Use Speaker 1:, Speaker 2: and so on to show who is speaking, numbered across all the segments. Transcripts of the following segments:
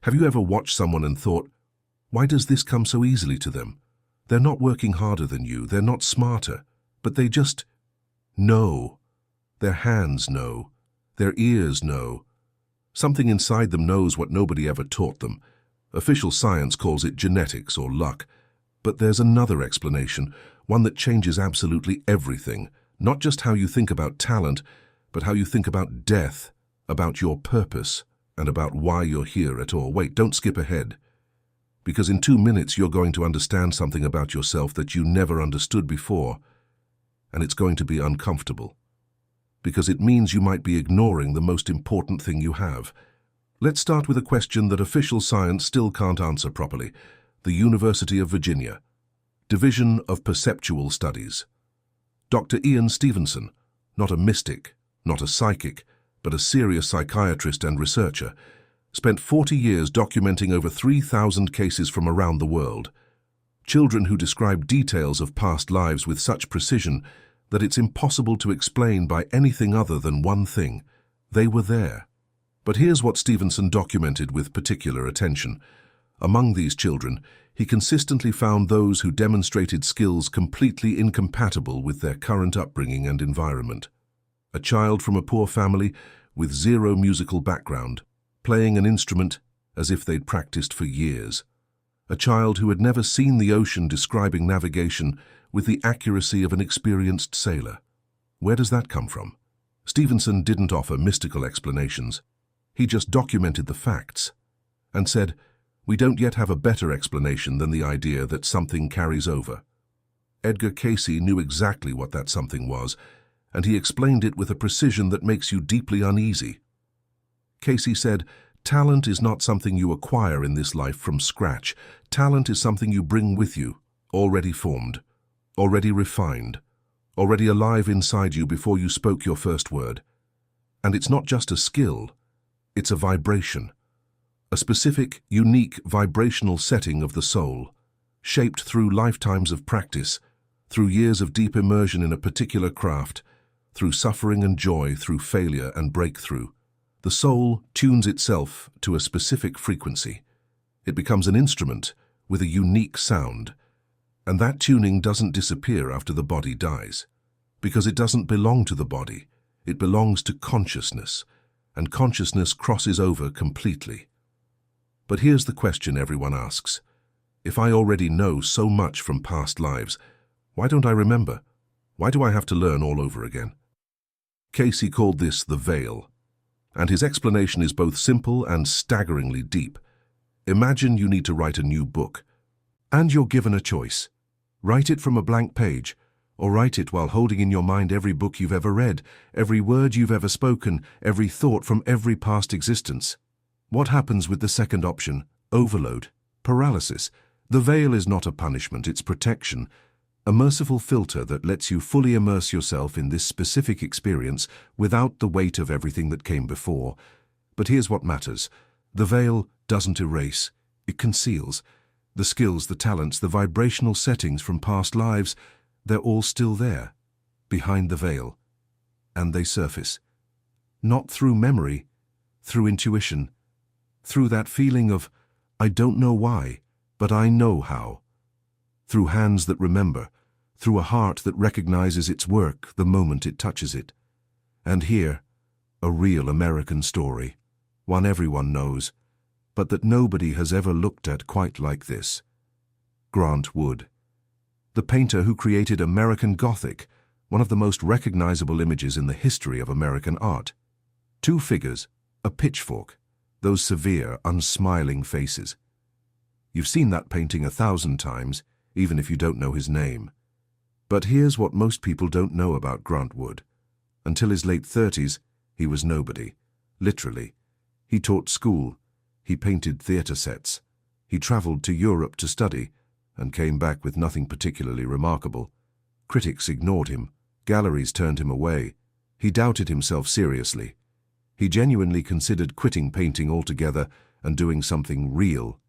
Speaker 1: Have you ever watched someone and thought, why does this come so easily to them? They're not working harder than you, they're not smarter, but they just know. Their hands know. Their ears know. Something inside them knows what nobody ever taught them. Official science calls it genetics or luck. But there's another explanation, one that changes absolutely everything. Not just how you think about talent, but how you think about death, about your purpose, and about why you're here at all. Wait, don't skip ahead. Because in 2 minutes you're going to understand something about yourself that you never understood before, and it's going to be uncomfortable. Because it means you might be ignoring the most important thing you have. Let's start with a question that official science still can't answer properly. The University of Virginia, Division of Perceptual Studies. Dr. Ian Stevenson, not a mystic, not a psychic, but a serious psychiatrist and researcher, spent 40 years documenting over 3,000 cases from around the world. Children who describe details of past lives with such precision that it's impossible to explain by anything other than one thing: they were there. But here's what Stevenson documented with particular attention. Among these children, he consistently found those who demonstrated skills completely incompatible with their current upbringing and environment. A child from a poor family with zero musical background, playing an instrument as if they'd practiced for years. A child who had never seen the ocean describing navigation with the accuracy of an experienced sailor. Where does that come from? Stevenson didn't offer mystical explanations. He just documented the facts and said, we don't yet have a better explanation than the idea that something carries over. Edgar Cayce knew exactly what that something was, and he explained it with a precision that makes you deeply uneasy. Cayce said, talent is not something you acquire in this life from scratch. Talent is something you bring with you, already formed, already refined, already alive inside you before you spoke your first word. And it's not just a skill, it's a vibration. A specific, unique vibrational setting of the soul, shaped through lifetimes of practice, through years of deep immersion in a particular craft, through suffering and joy, through failure and breakthrough. The soul tunes itself to a specific frequency. It becomes an instrument with a unique sound, and that tuning doesn't disappear after the body dies, because it doesn't belong to the body. It belongs to consciousness, and consciousness crosses over completely. But here's the question everyone asks. If I already know so much from past lives, why don't I remember? Why do I have to learn all over again? Cayce called this the veil, and his explanation is both simple and staggeringly deep. Imagine you need to write a new book, and you're given a choice. Write it from a blank page, or write it while holding in your mind every book you've ever read, every word you've ever spoken, every thought from every past existence. What happens with the second option? Overload, paralysis. The veil is not a punishment, it's protection, a merciful filter that lets you fully immerse yourself in this specific experience without the weight of everything that came before. But here's what matters. The veil doesn't erase, it conceals. The skills, the talents, the vibrational settings from past lives, they're all still there, behind the veil. And they surface. Not through memory, through intuition. Through that feeling of, I don't know why, but I know how. Through hands that remember, through a heart that recognizes its work the moment it touches it. And here, a real American story, one everyone knows, but that nobody has ever looked at quite like this. Grant Wood, the painter who created American Gothic, one of the most recognizable images in the history of American art. Two figures, a pitchfork, those severe, unsmiling faces. You've seen that painting 1,000 times, even if you don't know his name. But here's what most people don't know about Grant Wood. Until his late 30s, he was nobody. Literally. He taught school. He painted theater sets. He traveled to Europe to study, and came back with nothing particularly remarkable. Critics ignored him. Galleries turned him away. He doubted himself seriously. He genuinely considered quitting painting altogether and doing something real.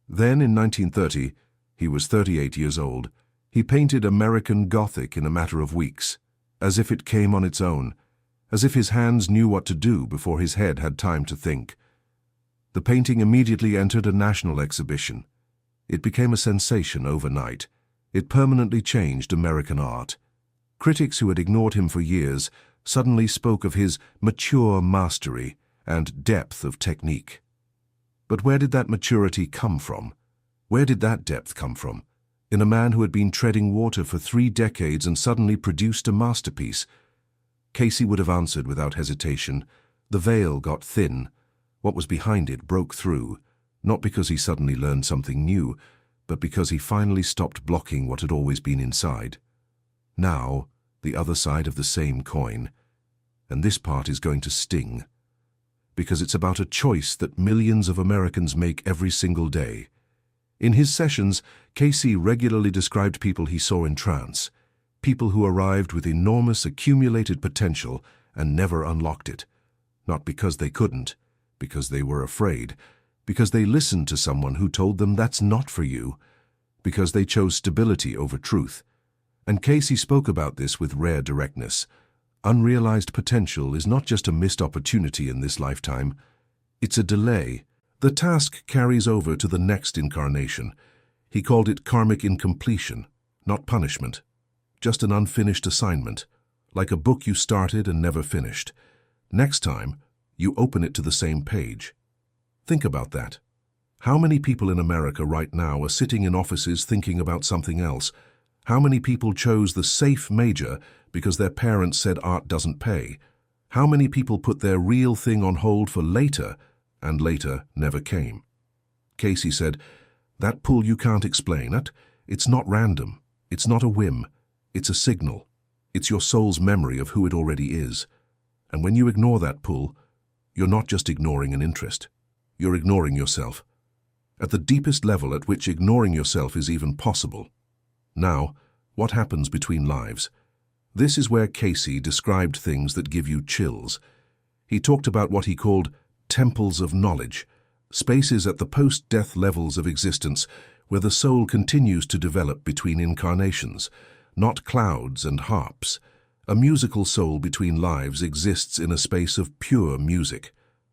Speaker 1: Then, in 1930, he was 38 years old, he painted American Gothic in a matter of weeks, as if it came on its own, as if his hands knew what to do before his head had time to think. The painting immediately entered a national exhibition. It became a sensation overnight. It permanently changed American art. Critics who had ignored him for years suddenly spoke of his mature mastery and depth of technique. But where did that maturity come from? Where did that depth come from? In a man who had been treading water for 3 decades and suddenly produced a masterpiece? Cayce would have answered without hesitation. The veil got thin. What was behind it broke through, not because he suddenly learned something new, but because he finally stopped blocking what had always been inside. Now, the other side of the same coin. And this part is going to sting, because it's about a choice that millions of Americans make every single day. In his sessions, Cayce regularly described people he saw in trance, people who arrived with enormous accumulated potential and never unlocked it, not because they couldn't, because they were afraid, because they listened to someone who told them that's not for you, because they chose stability over truth. And Cayce spoke about this with rare directness. Unrealized potential is not just a missed opportunity in this lifetime, it's a delay. The task carries over to the next incarnation. He called it karmic incompletion, not punishment, just an unfinished assignment, like a book you started and never finished. Next time, you open it to the same page. Think about that. How many people in America right now are sitting in offices thinking about something else? How many people chose the safe major because their parents said art doesn't pay? How many people put their real thing on hold for later, and later never came? Cayce said, that pull you can't explain. It's not random. It's not a whim. It's a signal. It's your soul's memory of who it already is. And when you ignore that pull, you're not just ignoring an interest. You're ignoring yourself. At the deepest level at which ignoring yourself is even possible. Now, what happens between lives? This is where Cayce described things that give you chills. He talked about what he called temples of knowledge, spaces at the post-death levels of existence where the soul continues to develop between incarnations, not clouds and harps. A musical soul between lives exists in a space of pure music,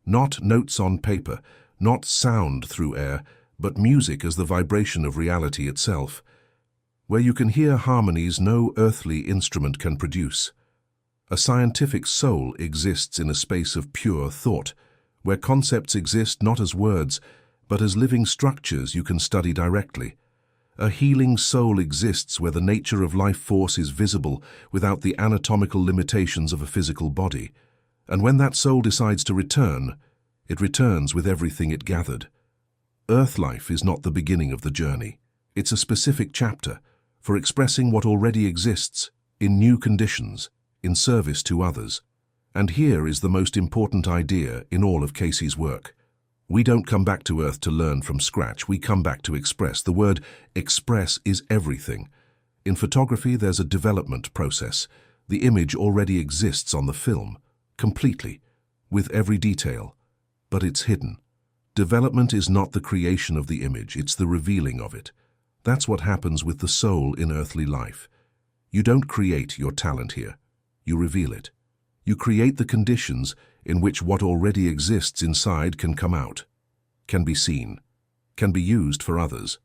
Speaker 1: not notes on paper, not sound through air, but music as the vibration of reality itself, where you can hear harmonies no earthly instrument can produce. A scientific soul exists in a space of pure thought, where concepts exist not as words, but as living structures you can study directly. A healing soul exists where the nature of life force is visible without the anatomical limitations of a physical body. And when that soul decides to return, it returns with everything it gathered. Earth life is not the beginning of the journey. It's a specific chapter for expressing what already exists in new conditions, in service to others. And here is the most important idea in all of Cayce's work. We don't come back to Earth to learn from scratch. We come back to express. The word express is everything. In photography, there's a development process. The image already exists on the film, completely, with every detail, but it's hidden. Development is not the creation of the image, it's the revealing of it. That's what happens with the soul in earthly life. You don't create your talent here. You reveal it. You create the conditions in which what already exists inside can come out, can be seen, can be used for others.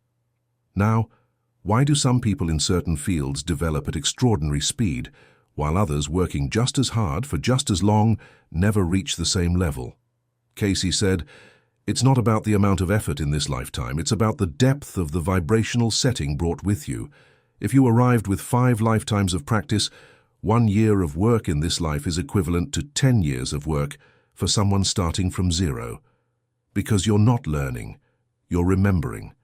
Speaker 1: Now, why do some people in certain fields develop at extraordinary speed, while others working just as hard for just as long never reach the same level? Cayce said, it's not about the amount of effort in this lifetime, it's about the depth of the vibrational setting brought with you. If you arrived with 5 lifetimes of practice, 1 year of work in this life is equivalent to 10 years of work for someone starting from 0. Because you're not learning, you're remembering.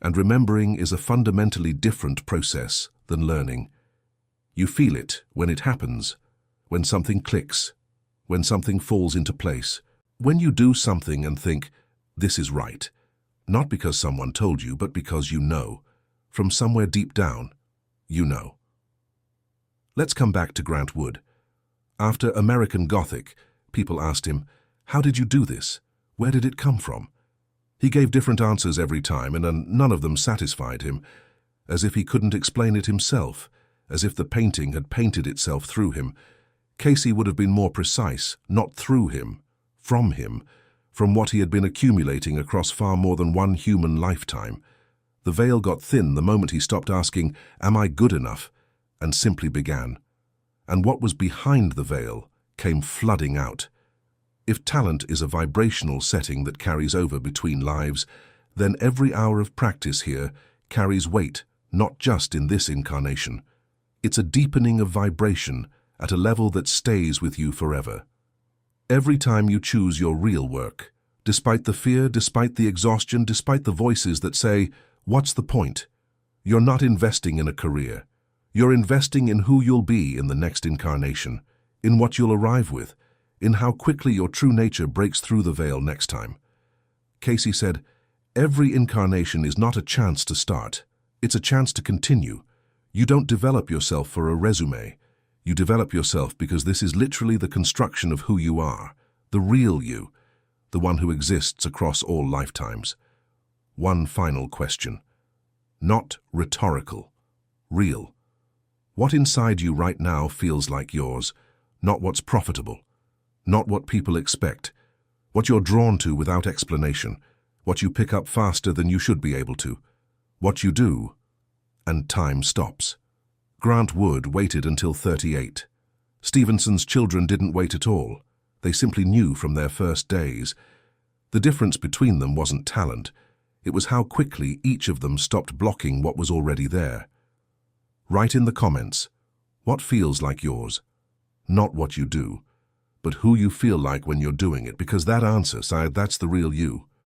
Speaker 1: And remembering is a fundamentally different process than learning. You feel it when it happens, when something clicks, when something falls into place. When you do something and think, this is right, not because someone told you, but because you know. From somewhere deep down, you know. Let's come back to Grant Wood. After American Gothic, people asked him, how did you do this? Where did it come from? He gave different answers every time, and none of them satisfied him, as if he couldn't explain it himself, as if the painting had painted itself through him. Cayce would have been more precise, not through him, from from what he had been accumulating across far more than one human lifetime. The veil got thin the moment he stopped asking, "Am I good enough?" and simply began. And what was behind the veil came flooding out. If talent is a vibrational setting that carries over between lives, then every hour of practice here carries weight, not just in this incarnation. It's a deepening of vibration at a level that stays with you forever. Every time you choose your real work, despite the fear, despite the exhaustion, despite the voices that say, "What's the point?" You're not investing in a career. You're investing in who you'll be in the next incarnation, in what you'll arrive with, in how quickly your true nature breaks through the veil next time. Cayce said, "Every incarnation is not a chance to start. It's a chance to continue. You don't develop yourself for a resume. You develop yourself because this is literally the construction of who you are, the real you, the one who exists across all lifetimes." One final question. Not rhetorical. Real. What inside you right now feels like yours, not what's profitable, not what people expect, what you're drawn to without explanation, what you pick up faster than you should be able to, what you do, and time stops. Grant Wood waited until 38. Stevenson's children didn't wait at all. They simply knew from their first days. The difference between them wasn't talent. It was how quickly each of them stopped blocking what was already there. Write in the comments, what feels like yours? Not what you do, but who you feel like when you're doing it, because that answer, that's the real you.